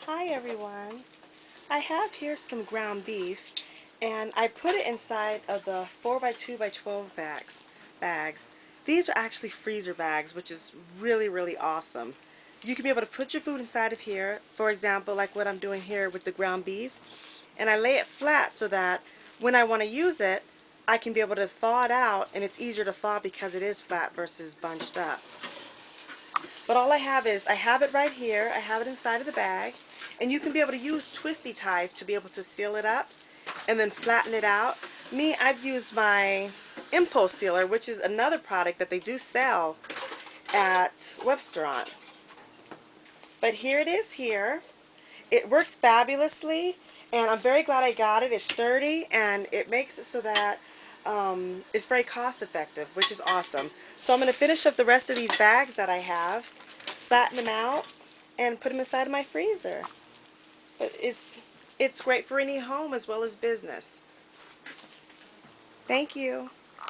Hi everyone. I have here some ground beef and I put it inside of the 4x2x12 bags. These are actually freezer bags, which is really awesome. You can be able to put your food inside of here, for example, like what I'm doing here with the ground beef, and I lay it flat so that when I want to use it, I can be able to thaw it out, and it's easier to thaw because it is flat versus bunched up. But all I have is, I have it right here, I have it inside of the bag, and you can be able to use twisty ties to be able to seal it up and then flatten it out. Me, I've used my Impulse Sealer, which is another product that they do sell at Webstaurant. But here it is here. It works fabulously, and I'm very glad I got it. It's sturdy, and it makes it so that it's very cost effective, which is awesome. So I'm going to finish up the rest of these bags that I have, flatten them out, and put them inside of my freezer. But it's great for any home as well as business. Thank you.